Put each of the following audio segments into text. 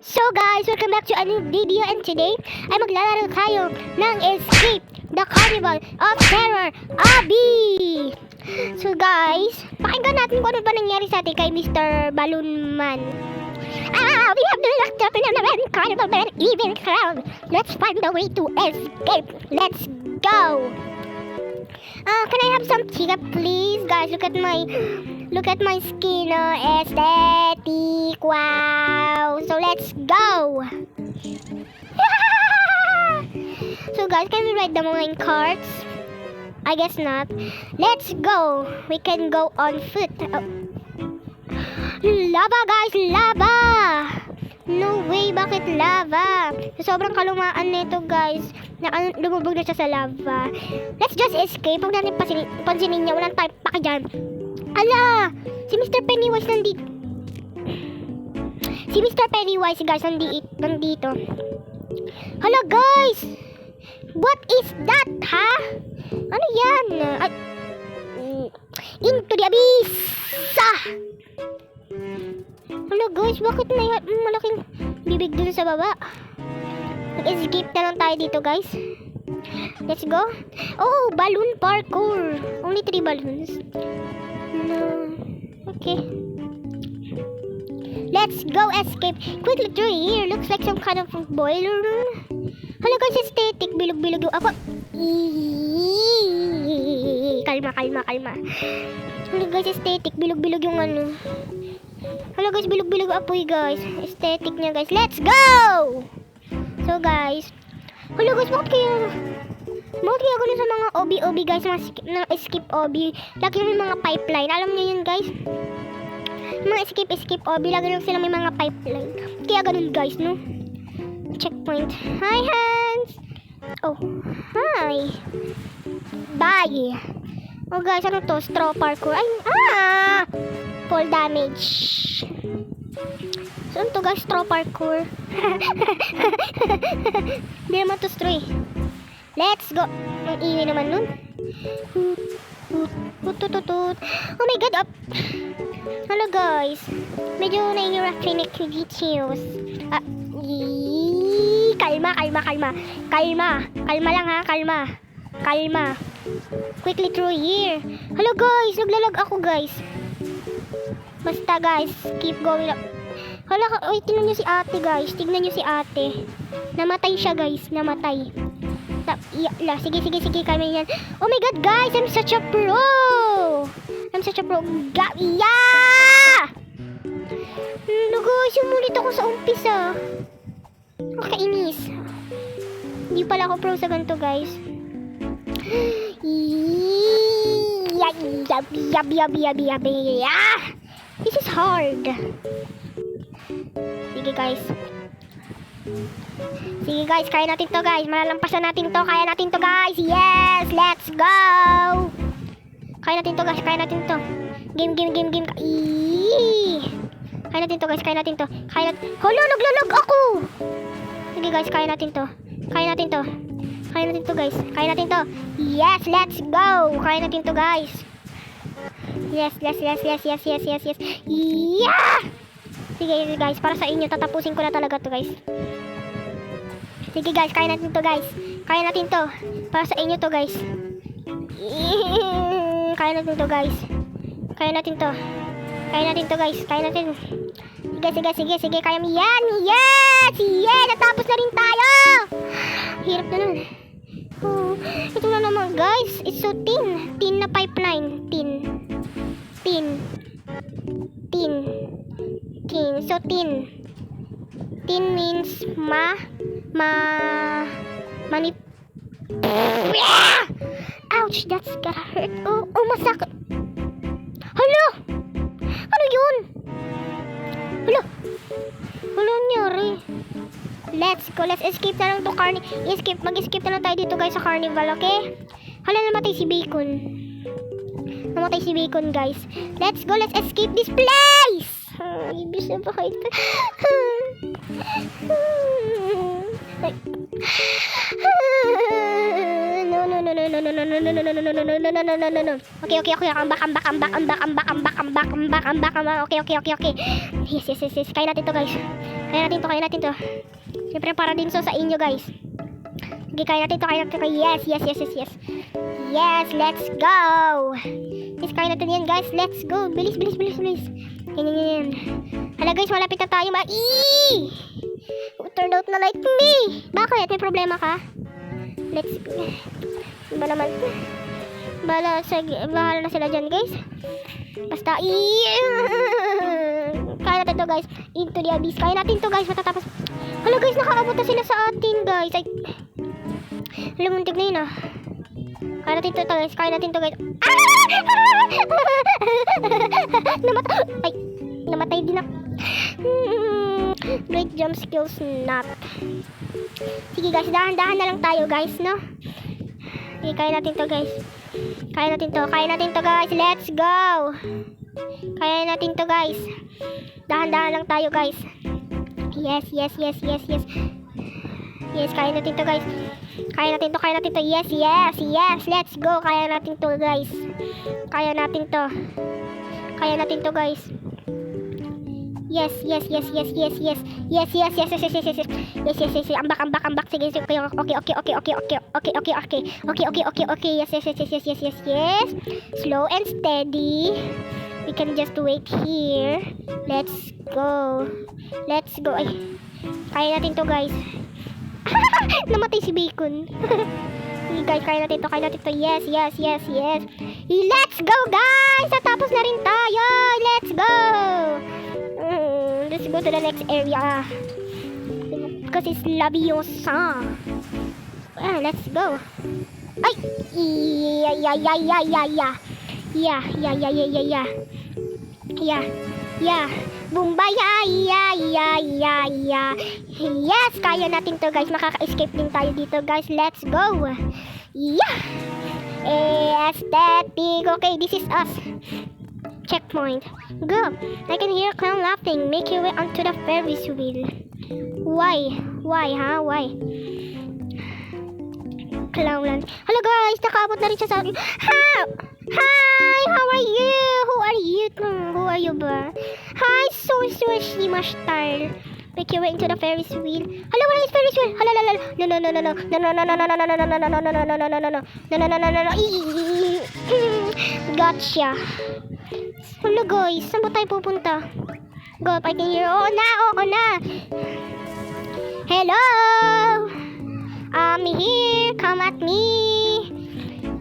So guys, welcome back to a new video, and today ay maglalaro tayo ng Escape the Carnival of Terror Obby! So guys, pakinggan natin kung ano ba nangyari sa atin kay Mr. Balloon Man. We have been locked up in a red carnival by an evil crowd. Let's find a way to escape. Let's go! Can I have some chica, please? Guys, look at my skin, aesthetic. Wow. So let's go. So guys, can we ride the mga carts? I guess not. Let's go. We can go on foot. Lava guys, lava. No way, bakit lava? Sobrang kalumaan nito guys. Lumubog na siya sa lava. Let's just escape. Huwag natin pansinin niya. Walang tayo paki dyan. Ala! Si Mr. Pennywise nandito. Si Mr. Pennywise guys nandito. Hala guys! What is that, ha? Ano yan? Into the abyss! Hala guys, bakit may malaking bibig dun sa baba? Mag-escape na lang tayo dito guys. Let's go. Oh, balloon parkour. Only 3 balloons. No. Okay. Let's go escape. Quickly through here. Looks like some kind of boiler room. Hala guys, aesthetic. Bilog-bilog yung ako. Kalma. Hala guys, aesthetic. Bilog-bilog yung ano. Hala guys, bilog-bilog apoy guys. Aesthetic niya guys. Let's go! So guys, hala guys, bakit kaya ganun sa mga obi guys, mga escape obi, lagi may mga pipeline. Alam niyo yun guys, mga escape obi, lagi lang sila may mga pipeline. Kaya ganun guys, no? Checkpoint. Hi Hans. Oh, hi. Bye. Oh guys, ano to? Straw parkour. Ay, fall damage. Saan to guys? Straw parkour. Hindi naman to straw eh. Let's go. Ang ingay naman nun. Tutututut. Oh my god, up. Hello guys. Medyo nahihirap clinic videos. Kalma lang ha, kalma. Quickly through here. Hello guys, naglalag ako guys. Basta guys, keep going up. Hala, oy, tingnan nyo si ate guys. Tignan nyo si ate. Namatay siya guys, namatay. Sige, kalma yan. Oh my god guys, I'm such a pro. Yeah! No guys, sumulit ako sa umpisa. Nakainis. Hindi pala ako pro sa ganito guys. This is hard. Sige guys, kaya natin to guys. Malalampasan natin to, kaya natin to guys. Yes, let's go. Kaya natin to guys, kaya natin to. Game. Kaya natin to guys, kaya natin to. Hala, naglalag ako. Sige guys, kaya natin to guys. Kaya natin to. Yes, let's go. Kaya natin to guys. Yes. Yeah! Sige guys, para sa inyo, tatapusin ko na talaga to guys. Sige guys, kaya natin to guys. Kaya natin to. Para sa inyo to guys. Kaya natin to guys. Kaya natin to guys. Kaya natin. Sige, kaya mo yan. Yes! Yeah! Natapos na rin tayo! Hirap na nun. Oh, ito na naman guys. It's so thin. Thin na pipeline. Thin. So thin. Thin means manip. Ouch, that's gotta hurt. Oh, masakit. Hala! Ano yun? Hala, nangyari. Let's go. Let's escape na lang to mag-escape na lang tayo dito guys sa carnival, okay? Hala, namatay si Bacon guys. Let's go. Let's escape this place. Ibig na ba kayo? No. no. Okay. I'm back. Okay. Yes. Kaya natin to, guys. Kaya natin to. Siyempre, para din sa inyo, guys. Okay, kaya natin to. Yes. Yes, let's go. Yes, kaya natin yan, guys. Let's go. Bilis. Yan. Hala, guys, malapit na tayo. Turned out na like me. Bakit? May problema ka? Let's go. Iba naman. Bahala na sila dyan, guys. Basta, kaya natin to, guys. Into the abyss. Kaya natin to, guys. Matatapos. Hala, guys, nakakaabot na sila sa atin, guys. Ay, lumuntig na yun, ah. Kaya natin to, guys. Namatay din ako. Great jump skills not. Sige, guys, dahan-dahan na lang tayo, guys, no? Okay, kaya natin to, guys. Kaya natin to, guys. Let's go. Kaya natin to, guys. Dahan-dahan lang tayo, guys. Yes. Yes, kaya natin to, guys. Kaya natin to. Yes. Let's go. Kaya natin to, guys. Kaya natin to, guys. Yes. I'm back. Sige. Okay. Yes. Slow and steady. We can just wait here. Let's go. Ay. Kaya natin to, guys. Namatay si Bacon. Sige, guys, kaya natin to. Yes. Let's go, guys. Natapos na rin tayo. Let's go. Let's go to the next area. Kasi it's labiosa. Let's go. Ay! Yeah. Bumba, yeah. Yes, kaya natin to, guys. Makaka-escape din tayo dito, guys. Let's go. Yeah. Aesthetic. Okay, this is us. Checkpoint. Go. I can hear clown laughing. Make your way onto the Ferris wheel. Why? Why? Clown lang. Hello, guys. Nakaabot na rin siya sa akin. Hi! How are you? Who are you ba? Hi, Shima style. Make your way into the Ferris wheel. Hello, wala is Ferris wheel. Hello. No. Gotcha. Hello, guys. Saan ba tayo pupunta? Go, I can hear. Oo na. Hello. I'm here. Come at me.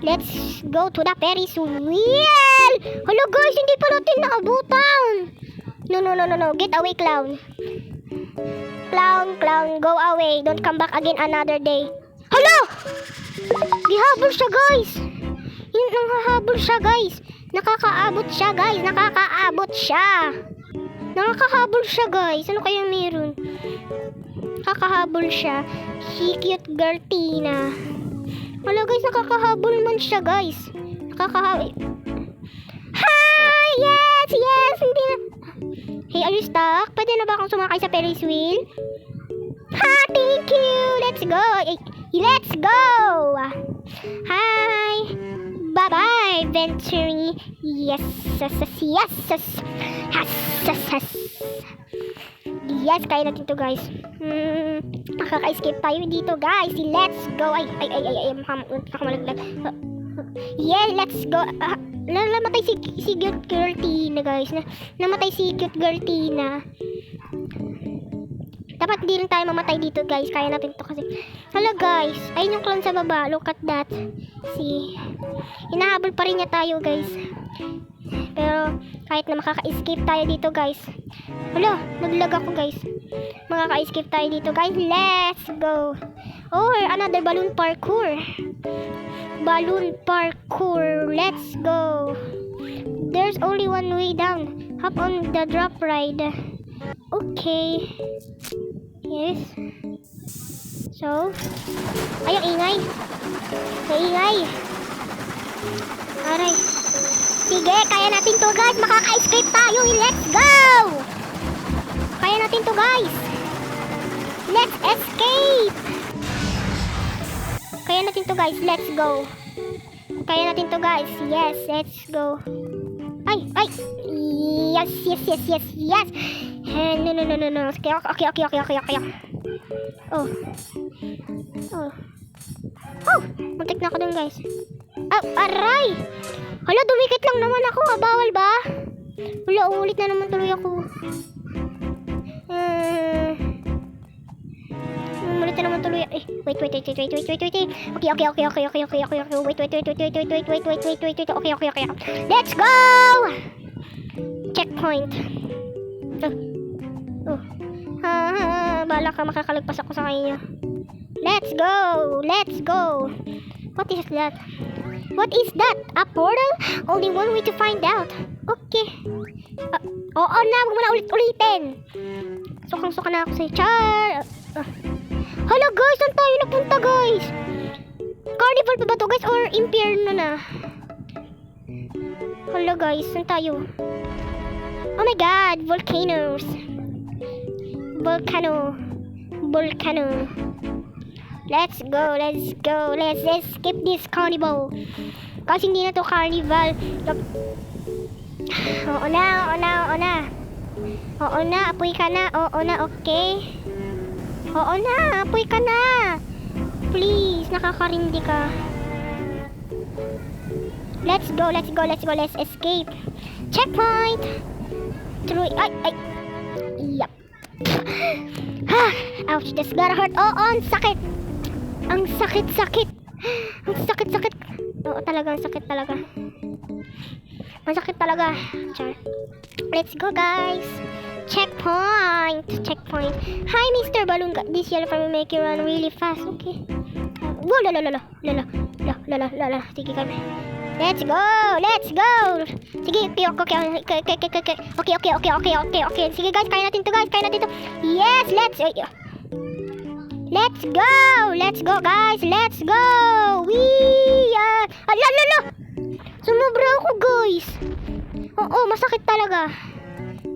Let's go to the Ferris wheel. Hello, guys. Hindi pa natin naabutan. No. Get away, clown. Clown, go away. Don't come back again another day. Hello! Gihabol siya, guys. Yung nanghahabol siya, guys. Nakakaabot siya, guys. Nakakahabol siya, guys. Ano kaya meron? Nakakahabol siya. Si cute girl Tina. Wala, guys. Nakakahabol man siya, guys. Nakakahabol. Hi! Yes! Hindi na. Hey, are you stuck? Pwede na ba akong sumakay sa Ferris wheel? Thank you! Let's go! Hi! Bye-bye, Venturi! Yes! Yes, kaya natin to, guys. Makaka-escape tayo dito, guys. Let's go! Ay, nakamalaglag. Yeah, let's go! Namatay si cute girl Tina, guys. Namatay si cute girl Tina. Dapat di rin tayo mamatay dito, guys. Kaya natin to kasi. Hello, guys. Ayun yung clown sa baba. Look at that. See? Hinahabol pa rin niya tayo, guys. Pero kahit na makaka-escape tayo dito, guys. Hello, naglag ako, guys. Makaka-escape tayo dito, guys. Let's go. Oh, another balloon parkour. Let's go. There's only one way down. Hop on the drop ride. Okay. Yes. So, ay, ang ingay. Aray. Sige, kaya natin to, guys. Makaka-escape tayo. Let's go. Kaya natin to, guys. Let's escape. Kaya natin to, guys. Let's go. kaya natin to guys. Yes, let's go. Ay, ay. Yes, yes, yes, yes, yes. No, no, no, no, no. Okay, okay, okay, okay, okay, okay. Oh. Oh. Oh, muntik na ako dun guys. Ah, aray. Hala, dumikit lang naman ako. Bawal ba? Wala, uulit na naman tuloy ako. Ulit na naman tuloy. Eh, wait. Okay. Wait. Okay. Let's go! Checkpoint. Bala ka, makakalagpas ako sa kanya. Let's go! What is that? What is that? A portal? Only one way to find out. Okay. Oo na, huwag mo na ulitin. Sukang-suka na ako sa'yo. Char! Hala guys, saan tayo napunta guys? Carnival pa ba to guys? Or Impierno na? Hala guys, saan tayo? Oh my god, volcanoes. Volcano. Let's go. Let's skip this carnival. Kasi hindi na to carnival. Oo na, apoy ka na. Okay. Oo na, apoy ka na. Please, nakakarindi ka. Let's go. Let's escape. Checkpoint. Ay. Yup. Ouch, this gotta hurt. Ang sakit. Ang sakit. Oo, talaga, ang sakit talaga. Masakit talaga. Char. Let's go, guys. Checkpoint. Hi, Mr. Balloon. This yellow farm will make you run really fast. Okay. Whoa, lala. Sige kami. Let's go. Sige, okay. Sige, guys, kaya natin to. Yes, let's go, guys. Let's go. Ala. Sumobra ako, guys. Oo, masakit talaga.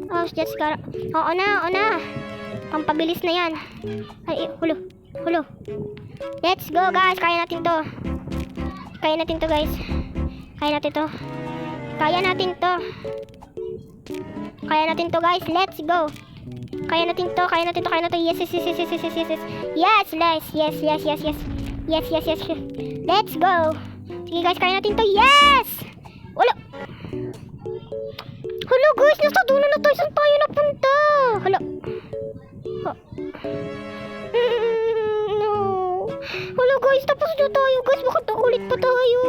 Oh, just gotta... Oo na. Pampabilis na yan. Ay, hulo. Let's go, guys. Kaya natin to, guys. Kaya natin to, guys. Let's go. Kaya natin to. Yes. Let's go. Sige, guys, kaya natin to. Yes! Wala. Hala, guys, nasa dulo na tayo. Saan tayo napunta? Hala. No. Hala, guys, tapos na tayo, guys. Bakit ulit pa tayo?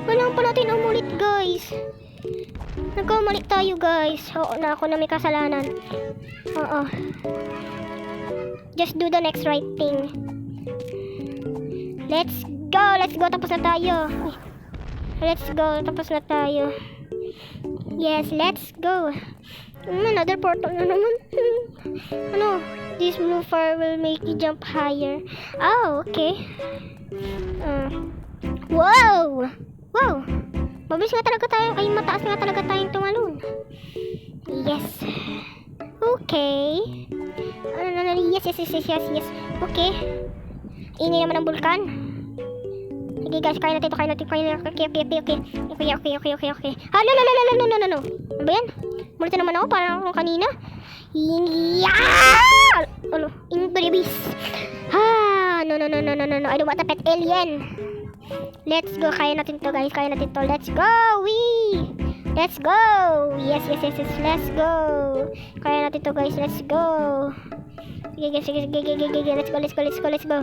Walang pa natin umulit, guys. Nagkamali tayo, guys. Oo na, ako na may kasalanan. Oo. Just do the next right thing. Let's go. Tapos na tayo. Tapos na tayo. Yes, let's go. Another portal na naman. Ano? This blue fire will make you jump higher. Oh, okay. Wow! Mabilis nga talaga tayo. Ay, mataas nga talaga tayong tumalon. Yes. Okay. Yes. Okay. Ingay naman ang bulkan. Sige, guys, kaya natin. Okay. Hala. Ano ba yan? Mulit na naman ako, parang akong kanina. Ano? Into the abyss. No. I don't want a pet alien. Let's go. Kaya natin to, guys. Let's go. Let's go. Yes. Let's go. Kaya natin to, guys. Let's go. Sige. Let's go.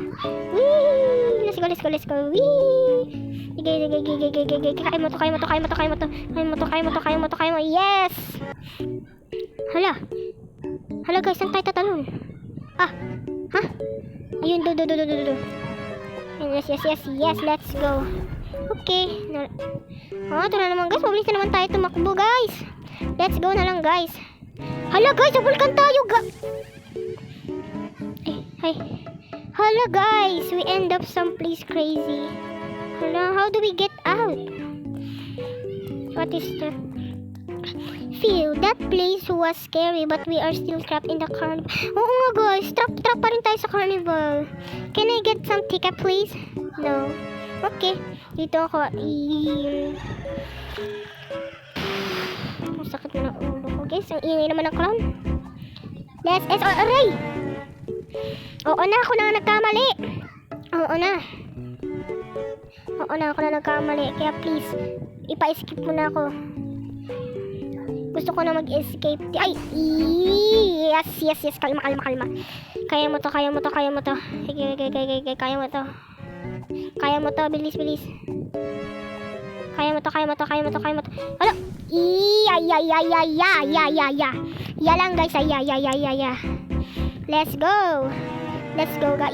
Wee! Let's go. Wee! Sige. Kaya mo. Yes! Hala, guys, saan tayo tatalon? Ayun, do. Yes, let's go. Okay. Ito na naman, guys. Mabilis na naman tayo tumakbo, guys. Let's go na lang, guys. Hala, guys, sa vulkan tayo, Hi. Hala, guys, we end up someplace crazy. Hala, how do we get out? What is that? Phew, that place was scary but we are still trapped in the carnival. Oo nga guys, trap pa rin tayo sa carnival. Can I get some ticket please? No. Okay, dito ako. Ang sakit na ng ulo ko guys. Ang ingay naman ng clown. Aray! Oo na, ako na nagkamali. Oo na, ako na nagkamali. Kaya please, ipa-skip mo na ako. Gusto ko na mag-escape. Ay! Yes. Kalma. Kaya mo to. Sige. Kaya mo to. Bilis. Kaya mo to. Hala! Ya lang guys. Ya. Let's go guys.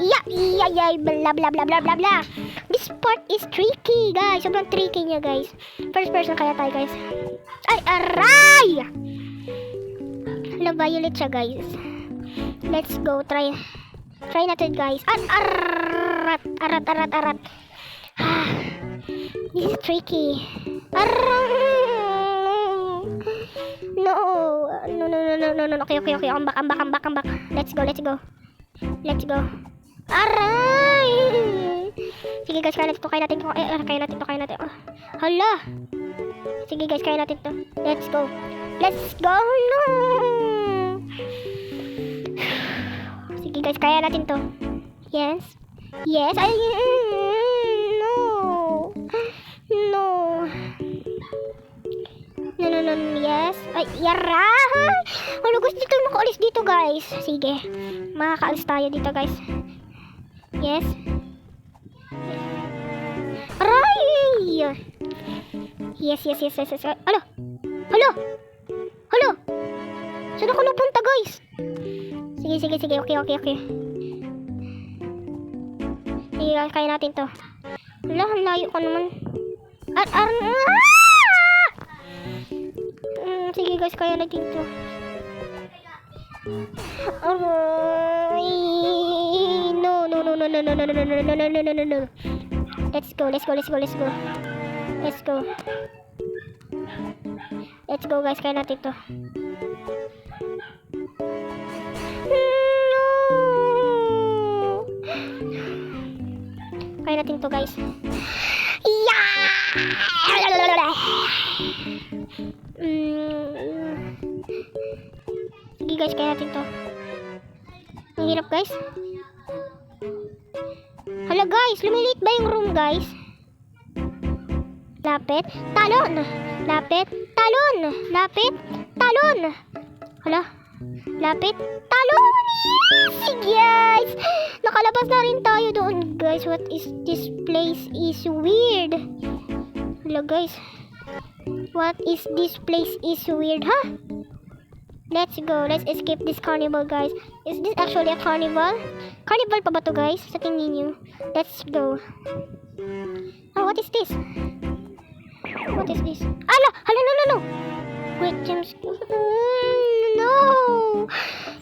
Blah. This part is tricky guys. Sobrang tricky niya guys. First person kaya tayo guys. Ay, aray! Hala, violet siya guys. Let's go, try natin guys. Arat. This is tricky. No. Okay. I'm back. Let's go. Aray! Sige guys, kaya natin to. Hala! Sige guys, kaya natin to. Let's go. No! Sige guys, kaya natin to. Yes. Ay, no. Yes. Ay, yara! Ano gusto dito makaalis dito guys? Sige. Makakaalis tayo dito guys. Yes. Aray! Yes. Alo! Saan ako napunta guys? Sige. Okay. Sige guys, kaya natin to. Hala, ang layo ko naman. Sige guys, kaya natin to. Aray! No. Let's go guys, kaya natin to. No! Kaya natin to guys. Sige guys, kaya natin to. Ang hirap guys. Hala guys, lumiliit ba yung room guys? Lapit, talon. Hala, lapit, talon. Yes, guys. Nakalabas na rin tayo doon guys. What is this place is weird. Hala guys. What is this place is weird, huh? Let's go. Let's escape this carnival guys. Is this actually a carnival? Carnival pa ba to guys? Sa tingin niyo. Let's go. Oh, what is this? Ala! No! Wait, James. No!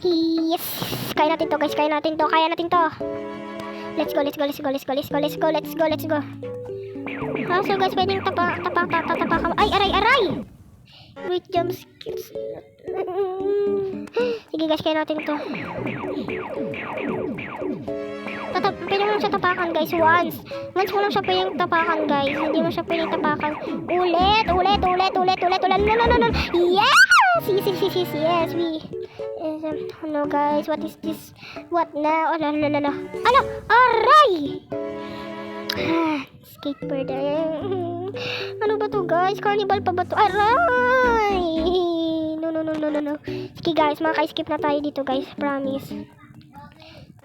Yes! Kaya natin to guys. Kaya natin to. Let's go. So guys, pwedeng tapak. Ay, aray! Wait, jump skills. Sige guys, kaya natin to. Pwede mo lang siya tapakan guys. Once mo lang siya pwedeng tapakan guys. Hindi mo siya pwedeng tapakan. Ulit. No. Yes! Yes, no guys, what is this? What now? Ala. Aray! Skateboard. Ano ba to guys? Carnival pa ba to? Aray! No. Sige guys, makaka-skip na tayo dito guys.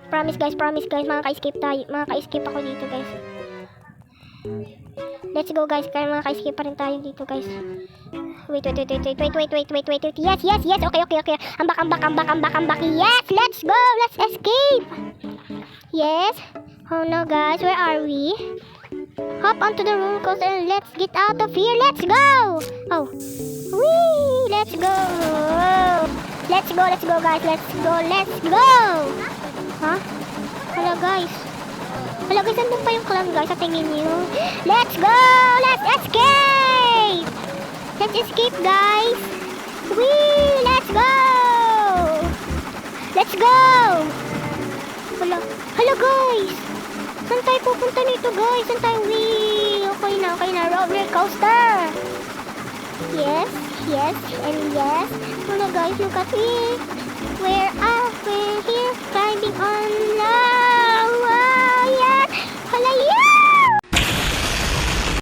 Promise guys, makaka-skip tayo. Makaka-skip ako dito guys. Let's go guys, kaya makaka-skip pa rin tayo dito guys. Wait. Yes. Okay. I'm back. Yes, let's go. Let's escape. Yes. Oh no guys, where are we? Hop onto the roller coaster and let's get out of here. Let's go. Oh. Whee! Let's go guys. Let's go. Huh? Hala guys, andun pa yung clown guys sa tingin niyo. Let's go. Let's escape. Let's escape, guys. Whee! Let's go! Let's go! Hala, hala guys! Saan tayo pupunta nito guys? Saan tayo? Whee! Okay na, roller coaster! Yes, yes, and yes. Hala guys, look at me! We're here!